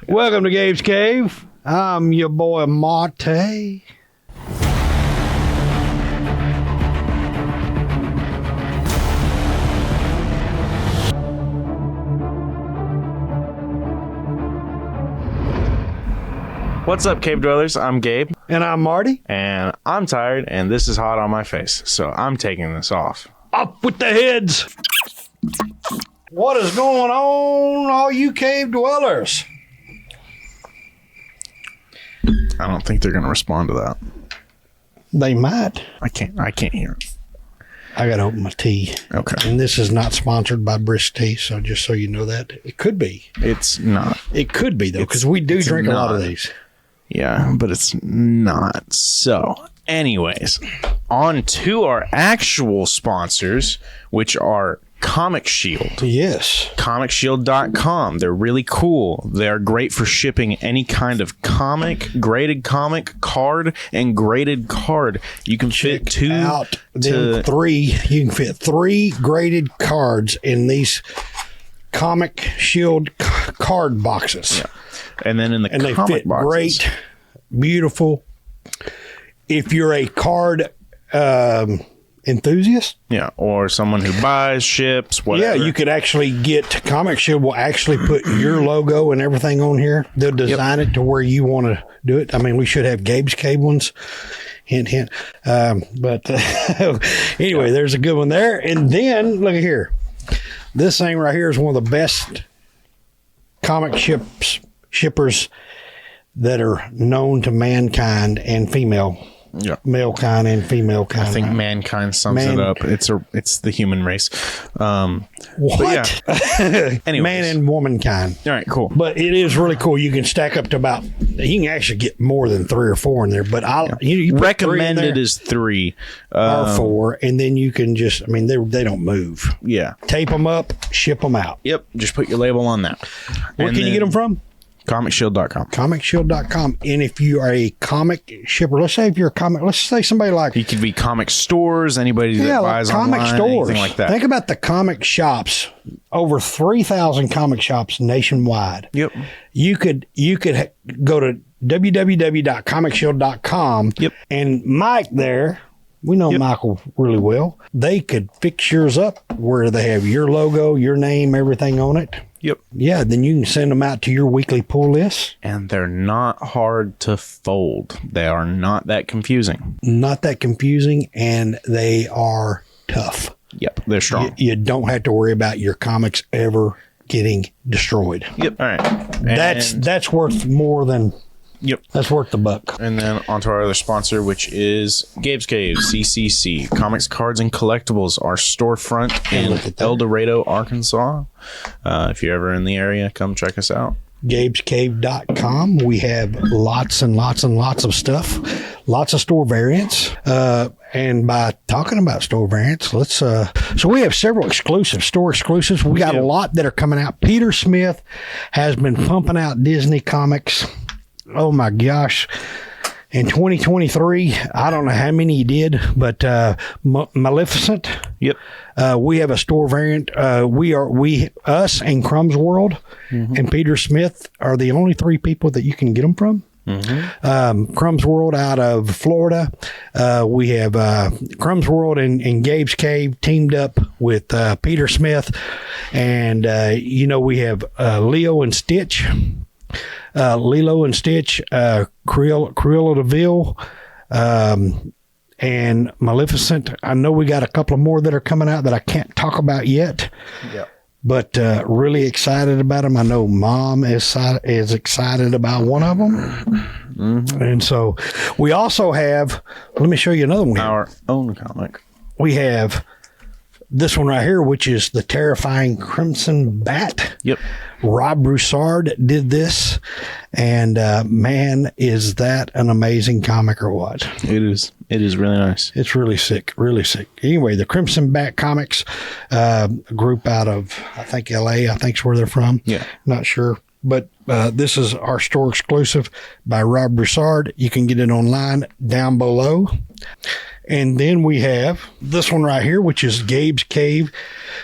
Welcome to Gabe's Cave. I'm your boy Mate. What's up, cave dwellers? I'm Gabe. And I'm Marty. And I'm tired, and this is hot on my face, so I'm taking this off. Up with the heads. What is going on, all you cave dwellers? I don't think they're going to respond to that. They might. I can't hear it. I got to open my tea. Okay. And this is not sponsored by Brisk Tea, so just so you know that. It could be. It's not. It could be, though, because we do drink a lot of these. Yeah, but it's not. So, anyways, on to our actual sponsors, which are Comic Shield. Yes. ComicShield.com. They're really cool. They're great for shipping any kind of comic, graded comic, card, and graded card. You can fit three. You can fit 3 graded cards in these Comic Shield card boxes. Yeah. And then in the comic they fit boxes, great, beautiful. If you're a card enthusiast, yeah, or someone who buys, ships, whatever. Yeah, you could actually get Comic Shield will actually put your logo and everything on here. They'll design it to where you want to do it. I mean, we should have Gabe's Cave ones. Hint, hint. But anyway, there's a good one there. And then look at here. This thing right here is one of the best comic shippers that are known to mankind and female. Yeah, male kind and female kind. I think mankind sums it up. It's the human race. What? Yeah. Man and woman kind. All right, cool. But it is really cool. You can stack up to about. You can actually get more than 3 or 4 in there. But you recommended is 3 or 4, and then you can just. I mean, they don't move. Yeah, tape them up, ship them out. Yep, just put your label on that. Where can you get them from? ComicShield.com. ComicShield.com. And if you are a comic shipper, let's say if you're a comic, let's say somebody like... You could be comic stores, anybody that buys comic online, stores. Anything like that. Think about the comic shops. Over 3,000 comic shops nationwide. Yep. You could go to www.comicshield.com. Yep. And Mike there... We know Michael really well. They could fix yours up where they have your logo, your name, everything on it. Yep. Yeah, then you can send them out to your weekly pull list. And they're not hard to fold. They are not that confusing. Not that confusing, and they are tough. Yep, they're strong. You don't have to worry about your comics ever getting destroyed. Yep. All right. That's worth more than... Yep. That's worth the buck. And then on to our other sponsor, which is Gabe's Cave, CCC, Comics, Cards, and Collectibles, our storefront in El Dorado, Arkansas. If you're ever in the area, come check us out. GabesCave.com. We have lots and lots and lots of stuff. Lots of store variants. And by talking about store variants, let's so we have several store exclusives. We got a lot that are coming out. Peter Smith has been pumping out Disney comics. Oh my gosh. In 2023, I don't know how many he did, but Maleficent. Yep. We have a store variant. Us and Crumbs World and Peter Smith are the only 3 people that you can get them from. Crumbs World out of Florida. We have Crumbs World and Gabe's Cave teamed up with Peter Smith. And, we have Lilo and Stitch, Cruella de Vil, and Maleficent. I know we got a couple of more that are coming out that I can't talk about yet. Yep. But really excited about them. I know Mom is excited about one of them. And so we also have, let me show you another one. Our own comic. We have this one right here, which is the terrifying Crimson Bat. Yep. Rob Broussard did this, and man, is that an amazing comic or what? It is. It is really nice. It's really sick, really sick. Anyway, the Crimson Bat Comics, a group out of, I think, L.A., I think is where they're from. Yeah. Not sure. But this is our store exclusive by Rob Broussard. You can get it online down below. And then we have this one right here, which is Gabe's Cave,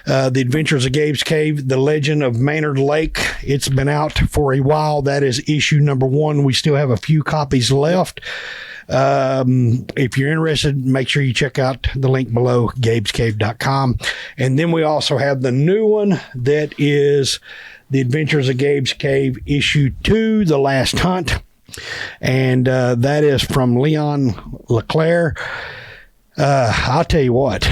The Adventures of Gabe's Cave, The Legend of Maynard Lake. It's been out for a while. That is issue number 1. We still have a few copies left. If you're interested, make sure you check out the link below, gabescave.com. And then we also have the new one that is The Adventures of Gabe's Cave, issue 2, The Last Hunt. And that is from Leon LeClaire. I'll tell you what,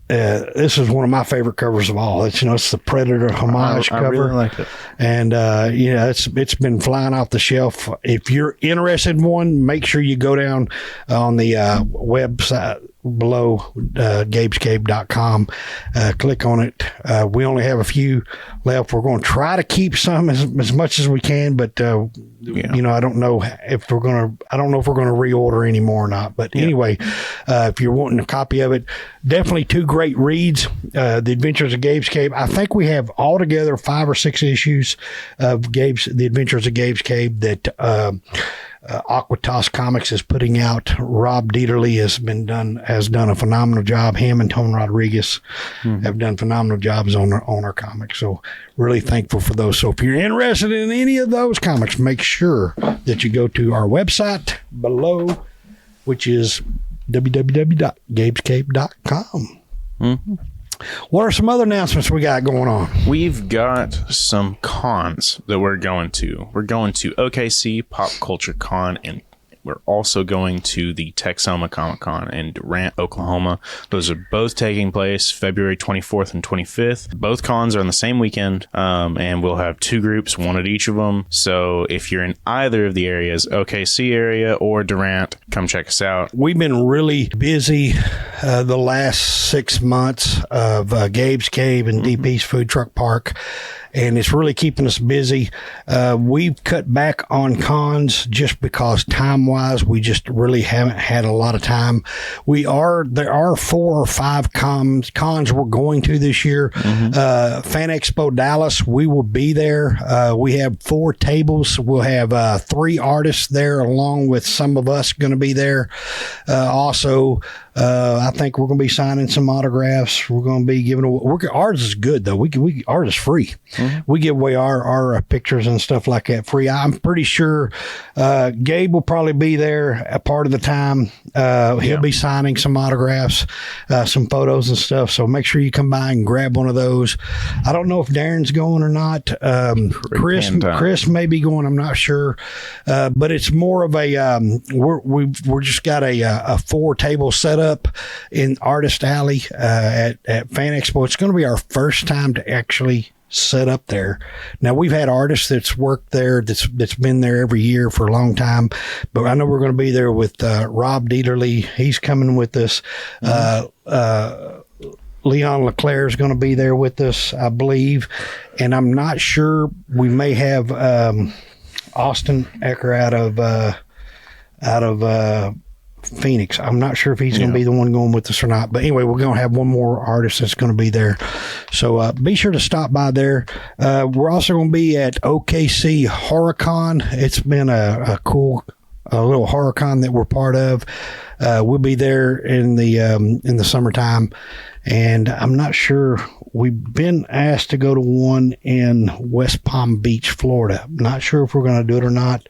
this is one of my favorite covers of all. It's it's the Predator homage cover. I really like it. And it's been flying off the shelf. If you're interested in one, make sure you go down on the website below, gabescave.com. Click on it. We only have a few left. We're going to try to keep some as much as we can, but I don't know if we're going to reorder anymore or not. But anyway, if you're wanting a copy of it, definitely 2 great reads. The Adventures of Gabe's Cave. I think we have altogether 5 or 6 issues of The Adventures of Gabe's Cave that Aquatos Comics is putting out. Rob Dieterle has done a phenomenal job. Him and Tone Rodriguez have done phenomenal jobs on our comics. So really thankful for those. So if you're interested in any of those comics, make sure that you go to our website below, which is www.gabescave.com. Mm-hmm. What are some other announcements we got going on? We've got some cons that we're going to. We're going to OKC Pop Culture Con, and we're also going to the Texoma Comic Con in Durant, Oklahoma. Those are both taking place February 24th and 25th. Both cons are on the same weekend, and we'll have 2 groups, one at each of them. So if you're in either of the areas, OKC area or Durant, come check us out. We've been really busy the last 6 months of Gabe's Cave and DP's Food Truck Park, and it's really keeping us busy. We've cut back on cons just because time-wise, we just really haven't had a lot of time. There are 4 or 5 cons we're going to this year. Fan Expo Dallas, we will be there. We have 4 tables. We'll have 3 artists there, along with some of us going to be there. Also, I think we're going to be signing some autographs. We're going to be giving away. Ours is good though. Ours is free. We give away our pictures and stuff like that free. I'm pretty sure Gabe will probably be there a part of the time. He'll be signing some autographs, some photos and stuff. So make sure you come by and grab one of those. I don't know if Darren's going or not. Chris may be going. I'm not sure. But it's more of a we're just got a 4 table set up in Artist Alley at Fan Expo. It's going to be our first time to actually set up there. Now, we've had artists that's worked there, that's been there every year for a long time, but I know we're going to be there with Rob Dieterle. He's coming with us. Leon LeClaire is going to be there with us, I believe, and I'm not sure. We may have Austin Ecker out of Phoenix. I'm not sure if he's going to be the one going with us or not. But anyway, we're going to have one more artist that's going to be there. So be sure to stop by there. We're also going to be at OKC HorrorCon. It's been a cool little HorrorCon that we're part of. We'll be there in the summertime. And I'm not sure. We've been asked to go to one in West Palm Beach, Florida. I'm not sure if we're going to do it or not.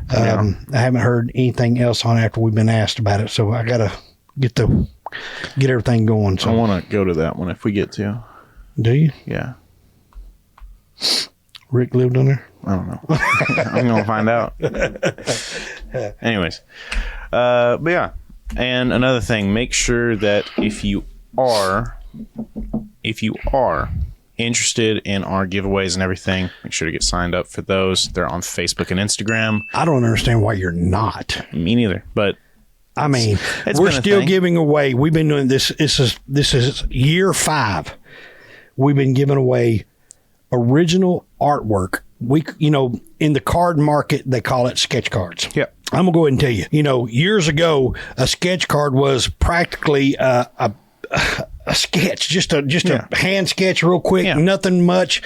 I haven't heard anything else on after we've been asked about it, so I gotta get everything going. So I want to go to that one if we get to. Do you? Yeah. Rick lived on there? I don't know. I'm gonna find out. Anyways, but yeah, and another thing, make sure that if you are interested in our giveaways and everything, make sure to get signed up for those. They're on Facebook and Instagram. I don't understand why you're not. Me neither, but I mean, we're still giving away. We've been doing this. This is year 5. We've been giving away original artwork. In the card market, they call it sketch cards. Yeah. I'm gonna go ahead and tell you. Years ago, a sketch card was practically a sketch, just a hand sketch real quick, nothing much.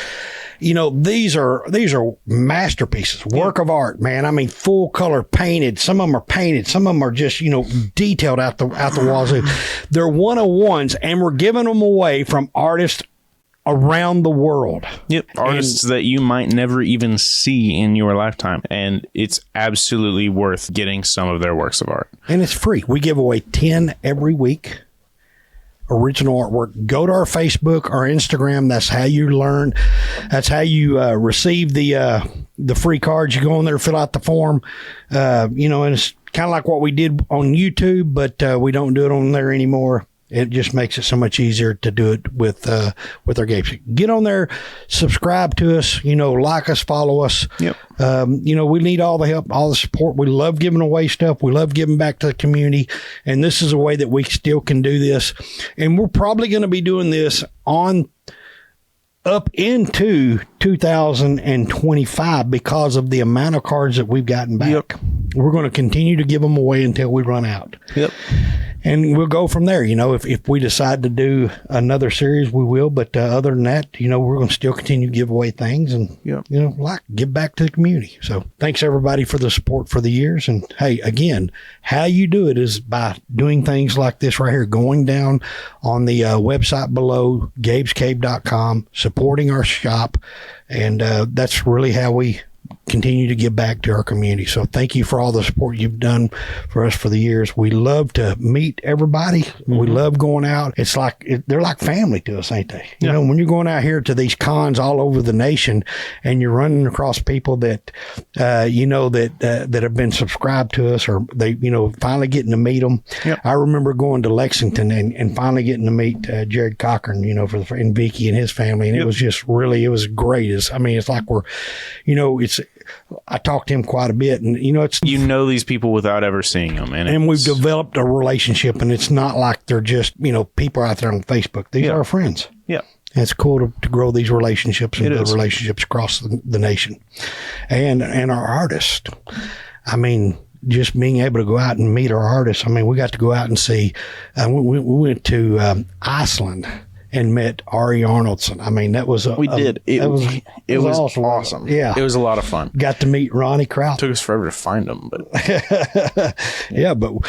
you know, these are masterpieces, work of art, man. I mean, full color painted. Some of them are painted. Some of them are just, you know, detailed out the wazoo. They're 101s, and we're giving them away from artists around the world. Yep. Artists that you might never even see in your lifetime. And it's absolutely worth getting some of their works of art. And it's free. We give away 10 every week. Original artwork. Go to our Facebook, our Instagram. That's how you learn. That's how you receive the free cards. You go on there, fill out the form. You know, and it's kind of like what we did on YouTube, but we don't do it on there anymore. It just makes it so much easier to do it with our games. Get on there, subscribe to us, you know, like us, follow us. Yep. You know, we need all the help, all the support. We love giving away stuff. We love giving back to the community. And this is a way that we still can do this. And we're probably going to be doing this on up into 2025 because of the amount of cards that we've gotten back. Yep. We're going to continue to give them away until we run out. Yep. And we'll go from there. You know, if we decide to do another series, we will. But other than that, you know, we're going to still continue to give away things and, Yep. you know, like give back to the community. So thanks everybody for the support for the years. And hey, again, how you do it is by doing things like this right here, going down on the website below, gabescave.com, supporting our shop. And that's really how we continue to give back to our community. So thank you for all the support you've done for us for the years. We love to meet everybody. Mm-hmm. We love going out. It's like they're like family to us, ain't they? You know, when you're going out here to these cons all over the nation and you're running across people that you know that have been subscribed to us, or they, you know, finally getting to meet them. Yep. I remember going to Lexington and finally getting to meet Jared Cochran, you know, and Vicky and his family, and it was just really, it was great. I mean, it's like we're, you know, I talked to him quite a bit, and you know, you know these people without ever seeing them, and we've developed a relationship, and it's not like they're just, you know, people out there on Facebook. These are our friends. Yeah. And it's cool to grow these relationships and build relationships across the nation, and our artists. I mean, just being able to go out and meet our artists. I mean, we got to go out and see. We went to Iceland and met Ari Arnoldson. I mean, that was it was awesome. Yeah, it was a lot of fun. Got to meet Ronnie Kraut. Took us forever to find him, but yeah, but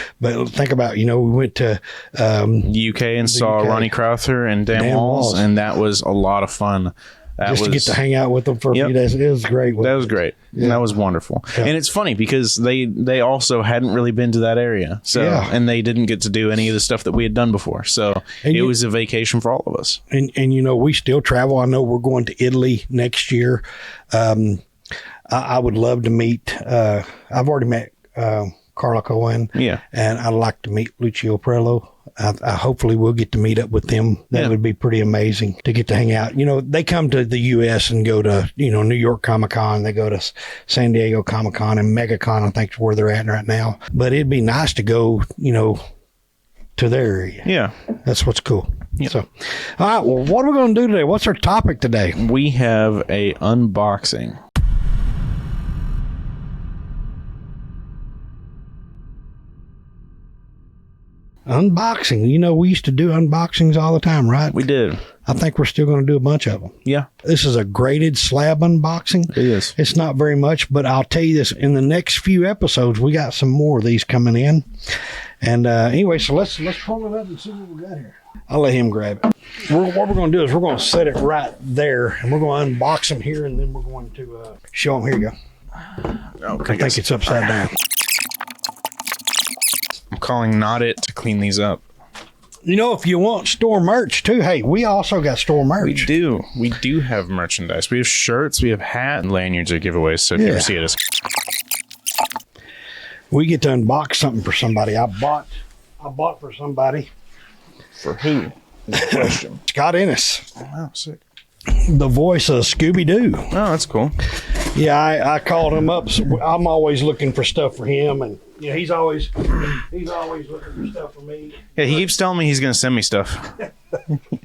think about, you know, we went to the UK and saw Ronnie Crowther and Dan Walls, and that was a lot of fun. To get to hang out with them for a few days. It was great. That was great. Yeah. That was wonderful. Yeah. And it's funny because they also hadn't really been to that area. So, and they didn't get to do any of the stuff that we had done before. So it was a vacation for all of us. And, you know, we still travel. I know we're going to Italy next year. I would love to meet, I've already met, Carla Cohen. Yeah. And I'd like to meet Lucio Prello. I hopefully we'll get to meet up with them. That would be pretty amazing to get to hang out. You know, they come to the U.S. and go to, you know, New York Comic Con. They go to San Diego Comic Con and MegaCon, I think is where they're at right now. But it'd be nice to go, you know, to their area. Yeah. That's what's cool. Yeah. So, all right. Well, what are we going to do today? What's our topic today? We have a unboxing. Unboxing. You know, we used to do unboxings all the time, right? We did. I think we're still going to do a bunch of them. Yeah. This is a graded slab unboxing. It is. It's not very much, but I'll tell you this, in the next few episodes, we got some more of these coming in. And anyway, so let's pull it up and see what we got here. I'll let him grab it. What we're going to do is we're going to set it right there, and we're going to unbox them here, and then we're going to show them. Here you go. Okay, I think it's upside down. I'm calling Not It to clean these up. You know, if you want store merch too, hey, we also got store merch. We do. We do have merchandise. We have shirts, we have hat and lanyards or giveaways. So if you ever see it, we get to unbox something for somebody. I bought for somebody. For who? Is the question. Scott Ennis. Oh, wow, sick. The voice of Scooby-Doo. Oh, that's cool. Yeah, I called him up. So I'm always looking for stuff for him, and you know, he's always looking for stuff for me. Yeah, he keeps telling me he's going to send me stuff.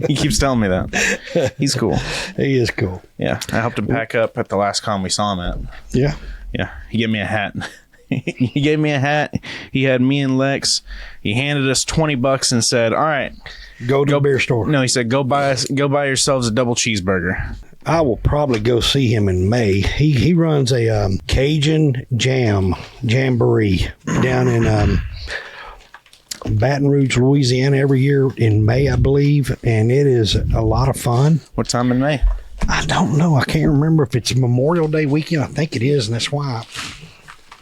He keeps telling me that. He's cool. He is cool. Yeah, I helped him pack up at the last con we saw him at. Yeah. Yeah, he gave me a hat. He gave me a hat. He had me and Lex. He handed us $20 and said, "All right, go to the beer store." No, he said, "Go buy yourselves a double cheeseburger." I will probably go see him in May. He runs a Cajun Jamboree down in Baton Rouge, Louisiana every year in May, I believe, and it is a lot of fun. What time in May? I don't know. I can't remember if it's Memorial Day weekend. I think it is, and that's why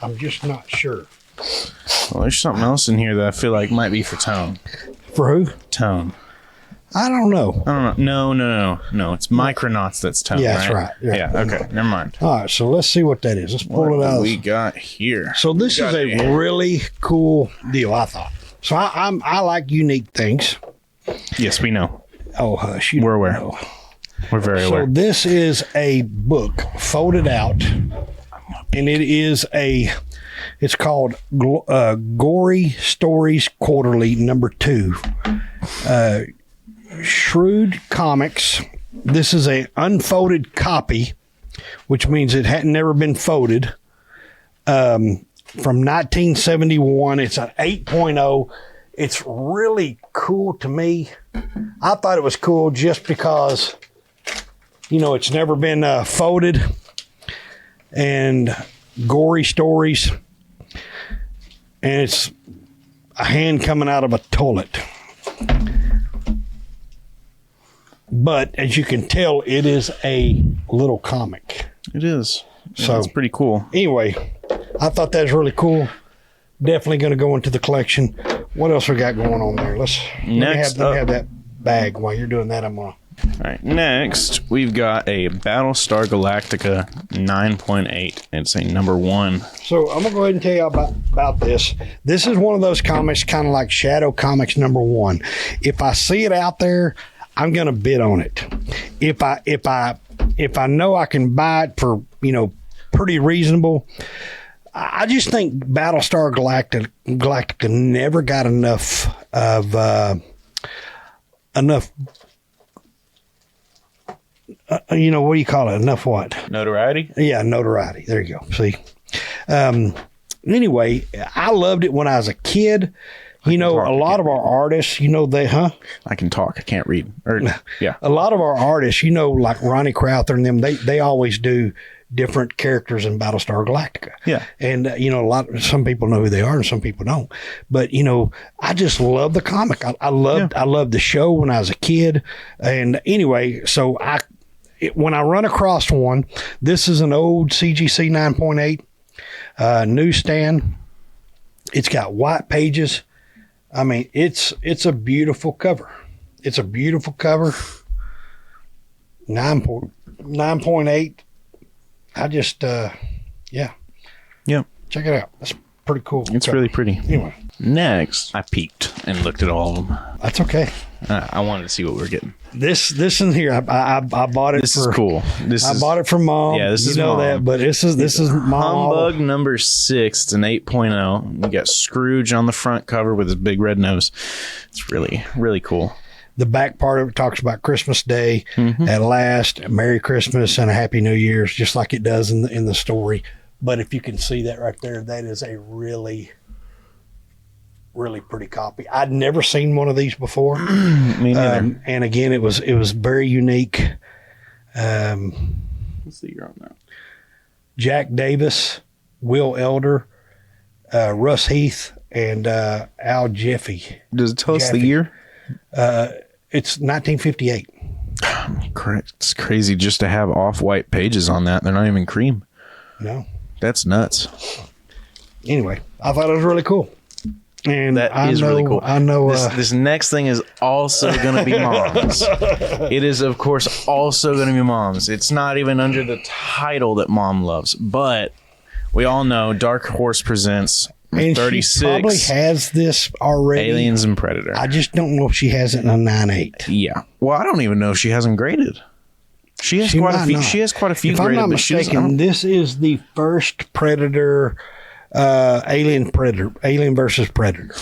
I'm just not sure. Well, there's something else in here that I feel like might be for Tone. For who? Tone. I don't know. I don't know. No. It's Micronauts that's Tone, Yeah, that's right. Yeah, okay. Never mind. All right, so let's see what that is. Let's pull it out. What we got here? So this is a really cool deal, I thought. So I like unique things. Yes, we know. Oh, hush. We're aware. Know. We're very aware. So this is a book folded out, and it's called Gory Stories Quarterly #2. Shrewd Comics. This is a unfolded copy, which means it had never been folded. From 1971. It's an 8.0. It's really cool to me. I thought it was cool just because, it's never been folded, and gory stories, and it's a hand coming out of a toilet. But as you can tell, it is a little comic. It is. Yeah, So it's pretty cool. Anyway, I thought that was really cool. Definitely going to go into the collection. What else we got going on there? Let me have that bag. While you're doing that, I'm going to... All right, next, we've got a Battlestar Galactica 9.8. It's a #1. So I'm going to go ahead and tell you about this. This is one of those comics, kind of like Shadow Comics #1. If I see it out there, I'm going to bid on it. If I know I can buy it for, pretty reasonable, I just think Battlestar Galactica never got enough of what do you call it? Enough what? Notoriety? Yeah, notoriety. There you go. See? Anyway, I loved it when I was a kid. A lot of our artists, I can talk. I can't read. Yeah. A lot of our artists, like Ronnie Crowther and them, they always do different characters in Battlestar Galactica. Yeah. And, some people know who they are and some people don't. But, I just love the comic. I loved the show when I was a kid. And anyway, so when I run across one, this is an old CGC 9.8 newsstand. It's got white pages. I mean, it's a beautiful cover. It's a beautiful cover. 9.8. I just, yeah. Check it out. That's pretty cool. It's really pretty. Anyway. Next, I peeked and looked at all of them. That's okay. I wanted to see what we were getting. This in here, I bought it. This is cool. I bought it from Mom. Yeah, this is Mom. that, but this is Mom. Humbug #6. It's an 8.0. You got Scrooge on the front cover with his big red nose. It's really, really cool. The back part of it talks about Christmas Day, at last, Merry Christmas and a Happy New Year's, just like it does in the story. But if you can see that right there, that is a really, really pretty copy. I'd never seen one of these before. Me neither. And again, it was very unique. Let's see, you're on that. Jack Davis, Will Elder, Russ Heath, and Al Jeffy. Does it tell us the year? It's 1958. Correct. It's crazy just to have off-white pages on that. They're not even cream. No. That's nuts. Anyway, I thought it was really cool. And that is really cool. I know. This next thing is also going to be Mom's. It is, of course, also going to be Mom's. It's not even under the title that Mom loves. But we all know Dark Horse presents and 36. She probably has this already. Aliens and Predator. I just don't know if she has it in a 9.8. Yeah. Well, I don't even know if she has them graded. She has quite a few. She has quite a few graded. If I'm not mistaken, this is the first Predator, Alien versus Predator.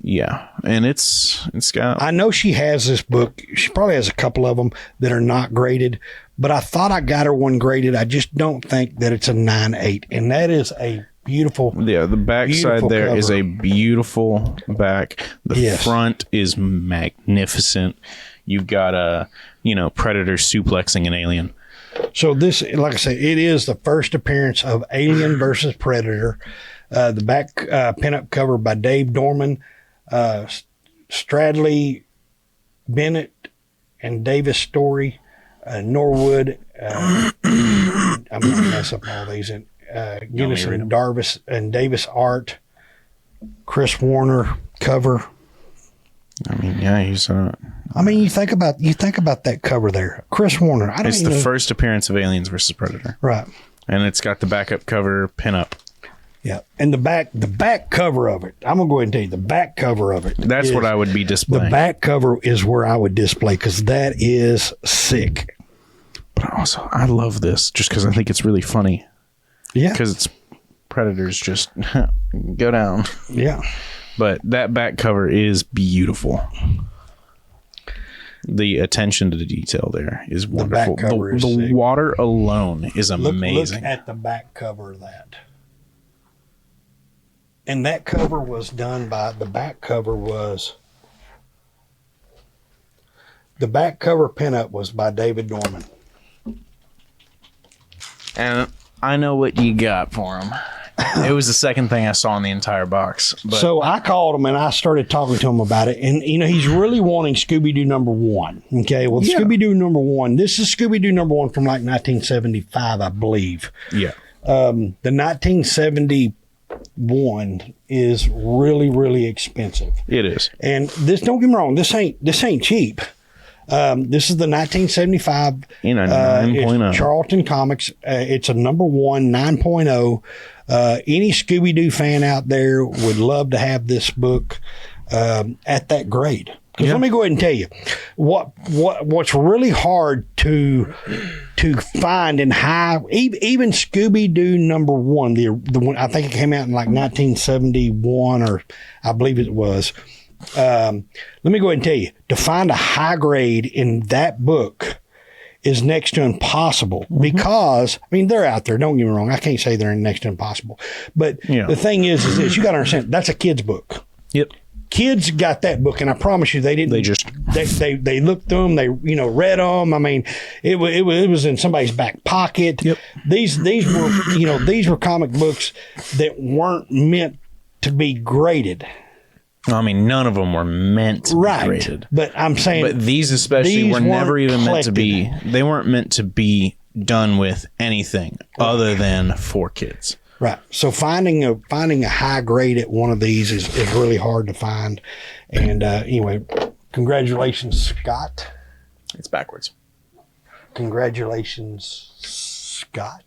Yeah, and it's got. I know she has this book. She probably has a couple of them that are not graded, but I thought I got her one graded. I just don't think that it's a 9.8, and that is a beautiful. Yeah, the back side there is a beautiful back. The front is magnificent. You've got a Predator suplexing an alien. So this, like I said, it is the first appearance of Alien versus Predator. The back pinup cover by Dave Dorman, Stradley Bennett, and Davis Story, Norwood. I'm going to mess up all these. Guinness and Darvis and Davis art. Chris Warner cover. I mean, yeah, he's. I mean, you think about that cover there, Chris Warner. It's the first appearance of Aliens versus Predator, right? And it's got the backup cover pinup. Yeah, and the back cover of it. I'm gonna go ahead and tell you the back cover of it. That's what I would be displaying. The back cover is where I would display because that is sick. But also, I love this just because I think it's really funny. Yeah, because it's Predators just go down. Yeah, but that back cover is beautiful. The attention to the detail there is wonderful. The back cover is sick. Water alone is amazing. Look at the back cover of that. And that cover was done by, the back cover pinup was by David Dorman. And I know what you got for him. It was the second thing I saw in the entire box. But so I called him and I started talking to him about it. And, you know, he's really wanting Scooby-Doo #1. Okay, well, yeah. Scooby-Doo #1. This is Scooby-Doo #1 from like 1975, I believe. Yeah. The 1971 is really, really expensive. It is. And this, don't get me wrong, this ain't cheap. This is the 1975 in a 9.0 Charlton Comics. It's a #1 9.0. Any Scooby-Doo fan out there would love to have this book at that grade. Because let me go ahead and tell you what's really hard to find in high, even Scooby-Doo #1, the one I think it came out in like 1971 or I believe it was. Let me go ahead and tell you, to find a high grade in that book is next to impossible because, I mean, they're out there. Don't get me wrong. I can't say they're next to impossible. But the thing is this, you got to understand, that's a kid's book. Yep. Kids got that book, and I promise you, they didn't. They looked through them. They read them. I mean, it was in somebody's back pocket. Yep. These were these were comic books that weren't meant to be graded. I mean, none of them were meant to be graded. But I'm saying, but these especially were never even meant to be. They weren't meant to be done with anything other than for kids. Right. So finding a high grade at one of these is really hard to find. And anyway, congratulations, Scott. It's backwards. Congratulations, Scott.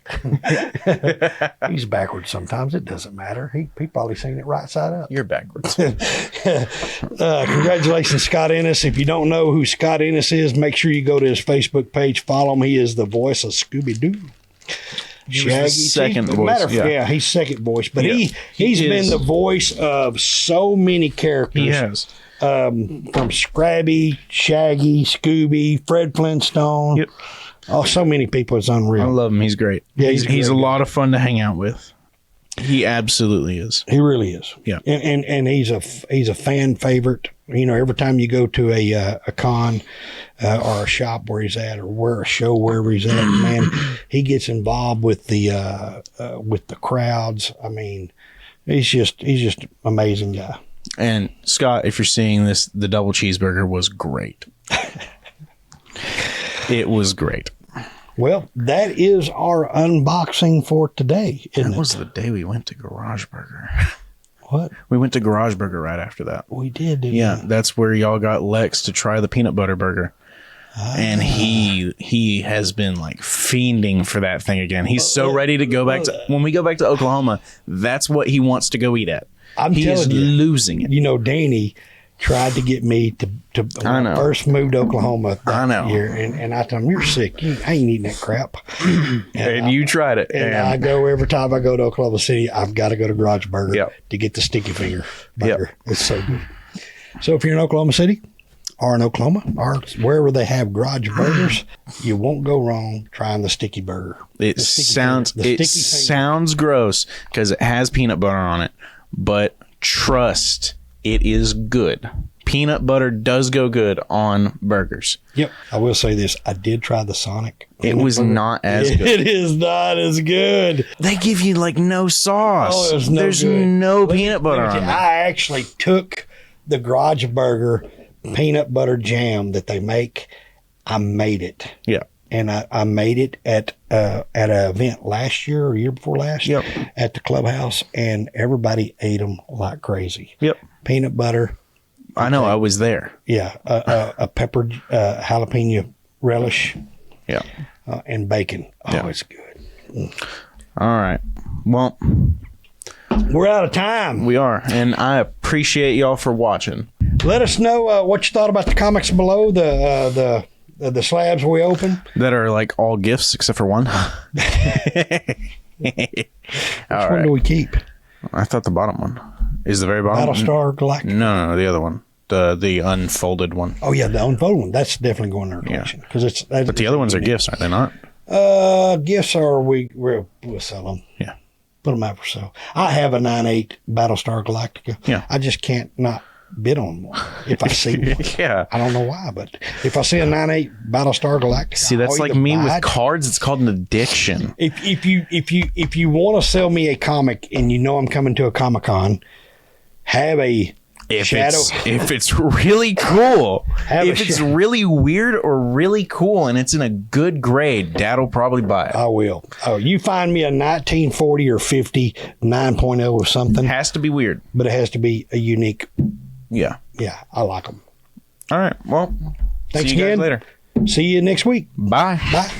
He's backwards sometimes. It doesn't matter. He probably seen it right side up. You're backwards. Congratulations, Scott Ennis. If you don't know who Scott Ennis is, make sure you go to his Facebook page. Follow him. He is the voice of Scooby-Doo. Shaggy, second voice. He's second voice, but he's been the voice of so many characters. He has. From Scrappy, Shaggy, Scooby, Fred Flintstone. Yep. Oh, so many people. It's unreal. I love him. He's great. Yeah, he's a lot of fun to hang out with. He absolutely is. He really is. Yeah. And he's a fan favorite. You know, every time you go to a con or a shop where he's at, or a show wherever he's at, man, he gets involved with the crowds. I mean, he's just amazing guy. And Scott, if you're seeing this, the double cheeseburger was great. It was great. Well, that is our unboxing for today, isn't it? That was the day we went to Garage Burger. What? We went to Garage Burger right after that. We did, didn't we? Yeah, that's where y'all got Lex to try the peanut butter burger. And he has been like fiending for that thing again. He's so ready to go back to, when we go back to Oklahoma, that's what he wants to go eat at. He is losing it. You know, Danny tried to get me to when I first moved to Oklahoma that year, and I told him, "You're sick. I ain't eating that crap." And you tried it. And I go every time I go to Oklahoma City, I've got to go to Garage Burger to get the sticky finger burger. It's so good. So if you're in Oklahoma City or in Oklahoma or wherever they have Garage Burgers, you won't go wrong trying the sticky burger. It sounds gross because it has peanut butter on it, but trust, it is good. peanut butter does go good on burgers. Yep. I will say this. I did try the Sonic. It was not as good. It is not as good. They give you like no sauce. Oh, There's no peanut butter on it. I actually took the Garage Burger peanut butter jam that they make. I made it. Yeah. And I made it at an event last year or year before last at the clubhouse, and everybody ate them like crazy. Yep. Peanut butter. I know. I was there. Yeah. A pepper jalapeno relish. Yeah. And bacon. Oh, it's good. All right. Well, we're out of time. We are. And I appreciate y'all for watching. Let us know what you thought about the comics below, the slabs we opened. That are like all gifts except for one. Which one do we keep? I thought the bottom one is the very bottom. Battlestar Galactica. No, the other one. The unfolded one. Oh yeah, the unfolded one. That's definitely going in our collection because But the other ones are gifts, aren't they not? Gifts are we'll sell them. Yeah. Put them out for sale. I have a 9.8 Battlestar Galactica. Yeah. I just can't not bid on one if I see one. Yeah. I don't know why, but if I see a 9.8 Battlestar Galactica, see, that's like me with cards. It's called an addiction. If you want to sell me a comic and you know I'm coming to a Comic-Con, have a shadow. If it's really cool, if it's really weird or really cool and it's in a good grade, Dad'll probably buy it. I will. Oh, you find me a 1940 or 50 9.0 or something. It has to be weird, but it has to be a unique. Yeah, I like them. All right. Well, thanks see you again. guys later. See you next week. Bye. Bye.